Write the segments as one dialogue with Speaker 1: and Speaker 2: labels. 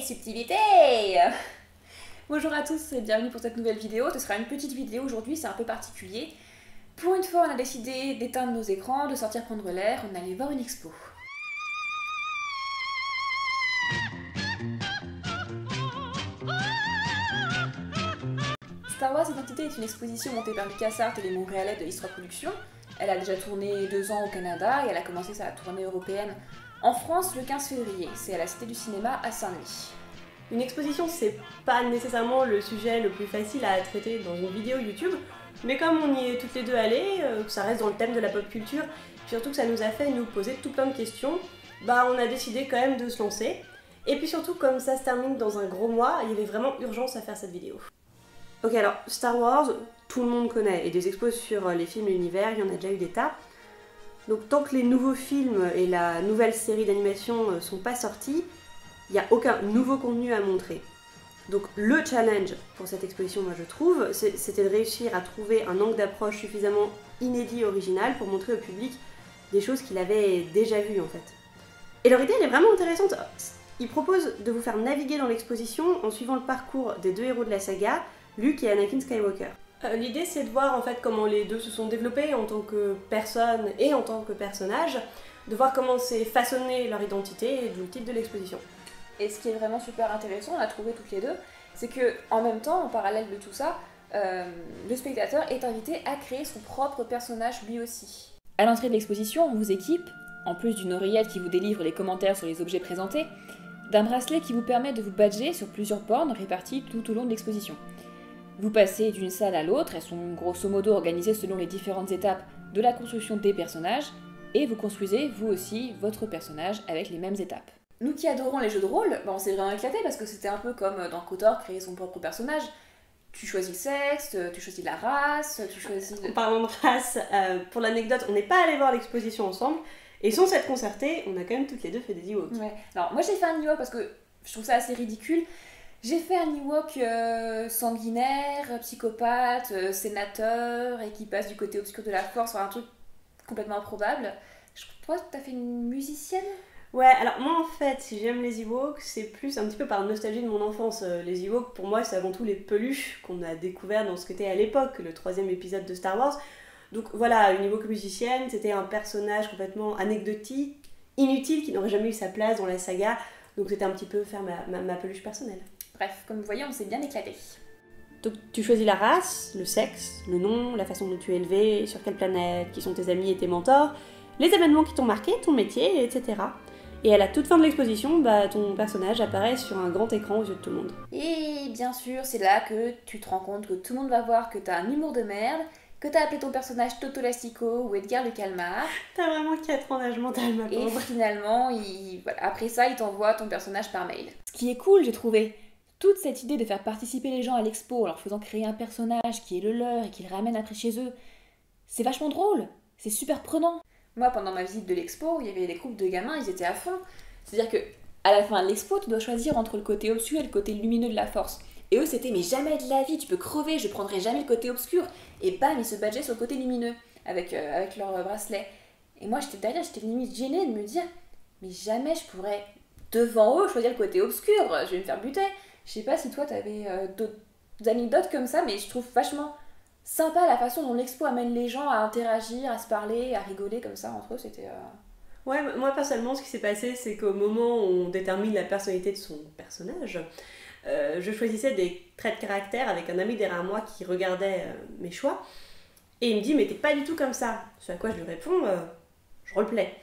Speaker 1: subtilité! Bonjour à tous et bienvenue pour cette nouvelle vidéo. Ce sera une petite vidéo aujourd'hui, c'est un peu particulier. Pour une fois, on a décidé d'éteindre nos écrans, de sortir prendre l'air, on allait voir une expo. Star Wars Identité est une exposition montée par Lucas Arts et les Montréalais de l'Histoire Production. Elle a déjà tourné 2 ans au Canada et elle a commencé sa tournée européenne en France le 15 février. C'est à la Cité du Cinéma à Saint-Denis.
Speaker 2: Une exposition, c'est pas nécessairement le sujet le plus facile à traiter dans une vidéo YouTube, mais comme on y est toutes les deux allées, ça reste dans le thème de la pop culture, surtout que ça nous a fait nous poser tout plein de questions, bah on a décidé quand même de se lancer. Et puis surtout, comme ça se termine dans un gros mois, il y avait vraiment urgence à faire cette vidéo. Ok, alors Star Wars, tout le monde connaît, et des expos sur les films et l'univers, il y en a déjà eu des tas. Donc tant que les nouveaux films et la nouvelle série d'animation sont pas sortis, il n'y a aucun nouveau contenu à montrer. Donc le challenge pour cette exposition, moi je trouve, c'était de réussir à trouver un angle d'approche suffisamment inédit et original pour montrer au public des choses qu'il avait déjà vues en fait. Et leur idée elle est vraiment intéressante. Ils proposent de vous faire naviguer dans l'exposition en suivant le parcours des 2 héros de la saga, Luke et Anakin Skywalker. L'idée c'est de voir en fait comment les deux se sont développés en tant que personnes et en tant que personnages, de voir comment s'est façonné leur identité et d'où le titre de l'exposition.
Speaker 1: Et ce qui est vraiment super intéressant, on l'a trouvé toutes les deux, c'est que en même temps, en parallèle de tout ça, le spectateur est invité à créer son propre personnage lui aussi. À l'entrée de l'exposition, on vous équipe, en plus d'une oreillette qui vous délivre les commentaires sur les objets présentés, d'un bracelet qui vous permet de vous badger sur plusieurs bornes réparties tout au long de l'exposition. Vous passez d'une salle à l'autre, elles sont grosso modo organisées selon les différentes étapes de la construction des personnages, et vous construisez vous aussi votre personnage avec les mêmes étapes. Nous qui adorons les jeux de rôle, on s'est vraiment éclaté parce que c'était un peu comme dans KOTOR, créer son propre personnage. Tu choisis le sexe, tu choisis la race, tu choisis...
Speaker 2: En parlant de race, pour l'anecdote, on n'est pas allé voir l'exposition ensemble, et sans s'être concertés, on a quand même toutes les deux fait des Ewoks.
Speaker 1: Ouais. Alors moi j'ai fait un Ewok parce que je trouve ça assez ridicule. J'ai fait un Ewok sanguinaire, psychopathe, sénateur, et qui passe du côté obscur de la force, un truc complètement improbable. Je crois que t'as fait une musicienne ?
Speaker 2: Ouais, alors moi en fait, si j'aime les Ewoks, c'est plus un petit peu par nostalgie de mon enfance. Les Ewoks, pour moi, c'est avant tout les peluches qu'on a découvert dans ce que c'était à l'époque, le 3e épisode de Star Wars. Donc voilà, une Ewok musicienne, c'était un personnage complètement anecdotique, inutile, qui n'aurait jamais eu sa place dans la saga. Donc c'était un petit peu faire ma peluche personnelle.
Speaker 1: Bref, comme vous voyez, on s'est bien éclaté.
Speaker 2: Donc tu choisis la race, le sexe, le nom, la façon dont tu es élevé, sur quelle planète, qui sont tes amis et tes mentors, les événements qui t'ont marqué, ton métier, etc. Et à la toute fin de l'exposition, ton personnage apparaît sur un grand écran aux yeux de tout le monde.
Speaker 1: Et bien sûr, c'est là que tu te rends compte que tout le monde va voir que t'as un humour de merde, que t'as appelé ton personnage Toto Lastico ou Edgar le Calmar.
Speaker 2: T'as vraiment 4 ans d'âge mental, ma pauvre.
Speaker 1: Et finalement, après ça, il t'envoie ton personnage par mail. Ce qui est cool, j'ai trouvé, toute cette idée de faire participer les gens à l'expo en leur faisant créer un personnage qui est le leur et qu'ils ramènent après chez eux, c'est vachement drôle, c'est super prenant. Moi, pendant ma visite de l'expo, il y avait des groupes de gamins, ils étaient à fond. C'est-à-dire que à la fin de l'expo, tu dois choisir entre le côté obscur et le côté lumineux de la force. Et eux, c'était mais jamais de la vie, tu peux crever, je prendrai jamais le côté obscur. Et bam, ils se badgeaient sur le côté lumineux avec leur bracelet. Et moi, j'étais derrière, j'étais limite gênée de me dire mais jamais je pourrais devant eux choisir le côté obscur, je vais me faire buter. Je sais pas si toi, t'avais d'autres anecdotes comme ça, mais je trouve vachement sympa la façon dont l'expo amène les gens à interagir, à se parler, à rigoler comme ça entre eux, c'était...
Speaker 2: Ouais, moi personnellement, ce qui s'est passé, c'est qu'au moment où on détermine la personnalité de son personnage, je choisissais des traits de caractère avec un ami derrière moi qui regardait mes choix, et il me dit « mais t'es pas du tout comme ça ». Ce à quoi je lui réponds « je roleplay ».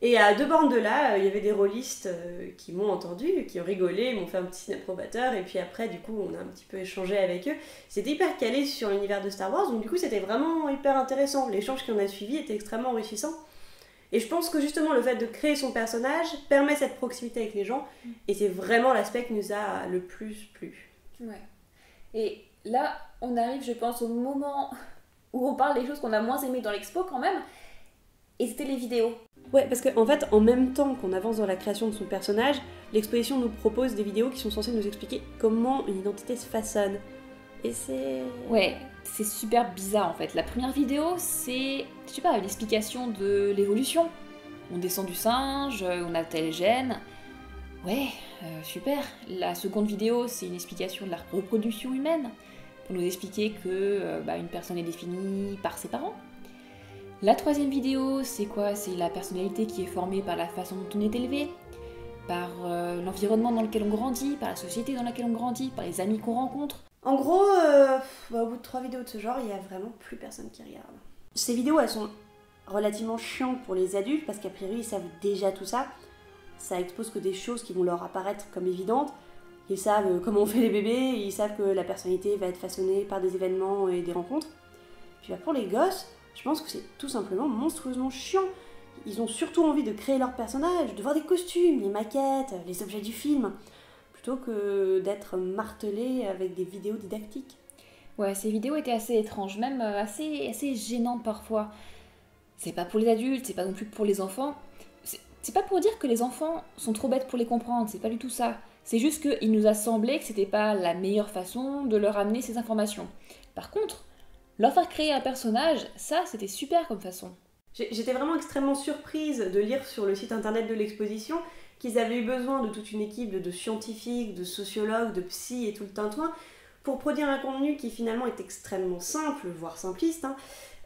Speaker 2: Et à 2 bornes de là, il y avait des rôlistes qui m'ont entendu, qui ont rigolé, m'ont fait un petit signe approbateur, et puis après, du coup, on a un petit peu échangé avec eux. C'était hyper calé sur l'univers de Star Wars, donc du coup, c'était vraiment hyper intéressant. L'échange qui en a suivi était extrêmement enrichissant. Et je pense que justement, le fait de créer son personnage permet cette proximité avec les gens, et c'est vraiment l'aspect qui nous a le plus plu.
Speaker 1: Ouais. Et là, on arrive, je pense, au moment où on parle des choses qu'on a moins aimées dans l'expo quand même, et c'était les vidéos.
Speaker 2: Ouais, parce qu'en fait, en même temps qu'on avance dans la création de son personnage, l'exposition nous propose des vidéos qui sont censées nous expliquer comment une identité se façonne. Et c'est...
Speaker 1: Ouais, c'est super bizarre en fait. La première vidéo, c'est, je sais pas, une explication de l'évolution. On descend du singe, on a tel gène. Ouais, super. La seconde vidéo, c'est une explication de la reproduction humaine, pour nous expliquer que une personne est définie par ses parents. La troisième vidéo, c'est quoi? C'est la personnalité qui est formée par la façon dont on est élevé, par l'environnement dans lequel on grandit, par la société dans laquelle on grandit, par les amis qu'on rencontre.
Speaker 2: En gros, au bout de 3 vidéos de ce genre, il y a vraiment plus personne qui regarde. Ces vidéos, elles sont relativement chiantes pour les adultes, parce qu'a priori, ils savent déjà tout ça. Ça expose que des choses qui vont leur apparaître comme évidentes. Ils savent comment on fait les bébés, ils savent que la personnalité va être façonnée par des événements et des rencontres. Puis pour les gosses, je pense que c'est tout simplement monstrueusement chiant. Ils ont surtout envie de créer leurs personnages, de voir des costumes, les maquettes, les objets du film, plutôt que d'être martelés avec des vidéos didactiques.
Speaker 1: Ouais, ces vidéos étaient assez étranges, même assez gênantes parfois. C'est pas pour les adultes, c'est pas non plus pour les enfants. C'est pas pour dire que les enfants sont trop bêtes pour les comprendre, c'est pas du tout ça. C'est juste qu'il nous a semblé que c'était pas la meilleure façon de leur amener ces informations. Par contre, leur faire créer un personnage, ça c'était super comme façon.
Speaker 2: J'étais vraiment extrêmement surprise de lire sur le site internet de l'exposition qu'ils avaient eu besoin de toute une équipe de scientifiques, de sociologues, de psy et tout le tintouin pour produire un contenu qui finalement est extrêmement simple, voire simpliste,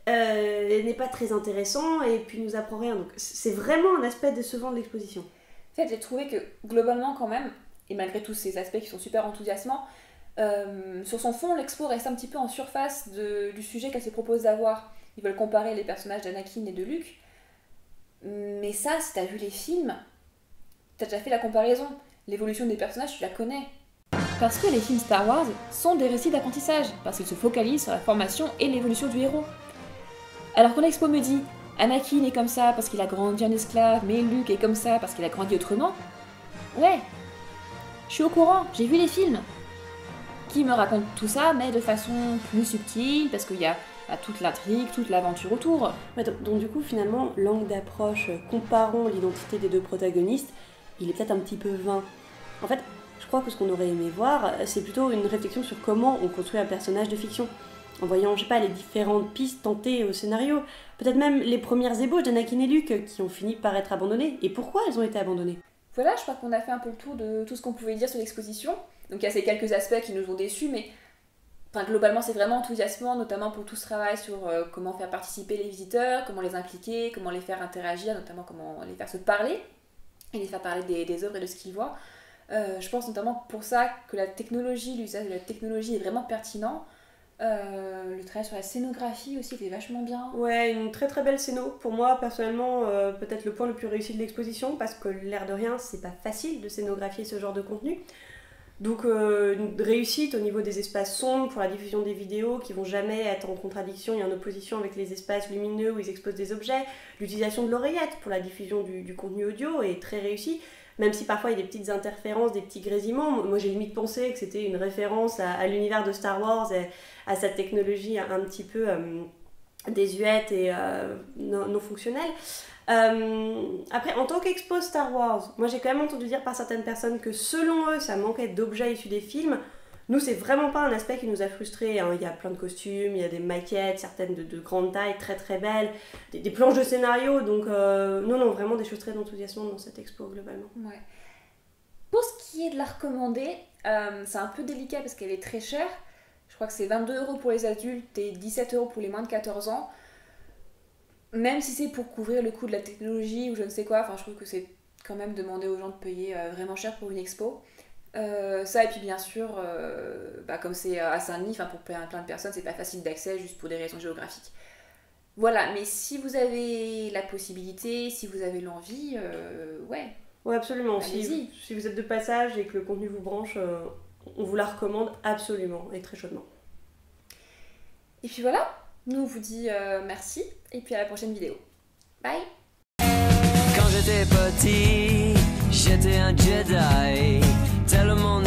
Speaker 2: n'est pas très intéressant et puis nous apprend rien. Donc c'est vraiment un aspect décevant de l'exposition.
Speaker 1: En fait, j'ai trouvé que globalement quand même, et malgré tous ces aspects qui sont super enthousiasmants, sur son fond, l'expo reste un petit peu en surface du sujet qu'elle se propose d'avoir. Ils veulent comparer les personnages d'Anakin et de Luke. Mais ça, si t'as vu les films, t'as déjà fait la comparaison. L'évolution des personnages, tu la connais. Parce que les films Star Wars sont des récits d'apprentissage, parce qu'ils se focalisent sur la formation et l'évolution du héros. Alors quand l'expo me dit Anakin est comme ça parce qu'il a grandi en esclave, mais Luke est comme ça parce qu'il a grandi autrement, ouais, je suis au courant, j'ai vu les films. Qui me racontent tout ça, mais de façon plus subtile, parce qu'il y a toute l'intrigue, toute l'aventure autour.
Speaker 2: Ouais, donc du coup, finalement, l'angle d'approche comparant l'identité des deux protagonistes, il est peut-être un petit peu vain. En fait, je crois que ce qu'on aurait aimé voir, c'est plutôt une réflexion sur comment on construit un personnage de fiction. En voyant, je sais pas, les différentes pistes tentées au scénario. Peut-être même les premières ébauches d'Anakin et Luke qui ont fini par être abandonnées. Et pourquoi elles ont été abandonnées?
Speaker 1: Voilà, je crois qu'on a fait un peu le tour de tout ce qu'on pouvait dire sur l'exposition. Donc il y a ces quelques aspects qui nous ont déçus, mais globalement c'est vraiment enthousiasmant, notamment pour tout ce travail sur comment faire participer les visiteurs, comment les impliquer, comment les faire interagir, notamment comment les faire se parler, et les faire parler des œuvres et de ce qu'ils voient. Je pense notamment pour ça que la technologie, l'usage de la technologie est vraiment pertinent. Le travail sur la scénographie aussi était vachement bien.
Speaker 2: Ouais, une très très belle scéno. Pour moi, personnellement, peut-être le point le plus réussi de l'exposition, parce que l'air de rien, c'est pas facile de scénographier ce genre de contenu. Donc une réussite au niveau des espaces sombres pour la diffusion des vidéos qui vont jamais être en contradiction et en opposition avec les espaces lumineux où ils exposent des objets. L'utilisation de l'oreillette pour la diffusion du contenu audio est très réussie, même si parfois il y a des petites interférences, des petits grésillements. Moi j'ai limite pensé que c'était une référence à l'univers de Star Wars et à cette technologie un petit peu désuète et non fonctionnelle. Après, en tant qu'expo Star Wars, moi j'ai quand même entendu dire par certaines personnes que selon eux ça manquait d'objets issus des films. Nous, c'est vraiment pas un aspect qui nous a frustrés, hein. Il y a plein de costumes, il y a des maquettes, certaines de grande taille, très très belles, des planches de scénario, donc non, vraiment des choses très enthousiasmantes dans cette expo globalement.
Speaker 1: Ouais. Pour ce qui est de la recommander, c'est un peu délicat parce qu'elle est très chère. Je crois que c'est 22€ pour les adultes et 17€ pour les moins de 14 ans. Même si c'est pour couvrir le coût de la technologie ou je ne sais quoi, je trouve que c'est quand même demander aux gens de payer vraiment cher pour une expo. Ça, et puis bien sûr, comme c'est à Saint-Denis, pour plein de personnes, c'est pas facile d'accès juste pour des raisons géographiques. Voilà, mais si vous avez la possibilité, si vous avez l'envie, ouais.
Speaker 2: Ouais, absolument.
Speaker 1: Si
Speaker 2: vous êtes de passage et que le contenu vous branche, on vous la recommande absolument et très chaudement.
Speaker 1: Et puis voilà, nous on vous dit merci et puis à la prochaine vidéo. Bye.
Speaker 3: Quand j'étais petit, j'étais un Jedi, tellement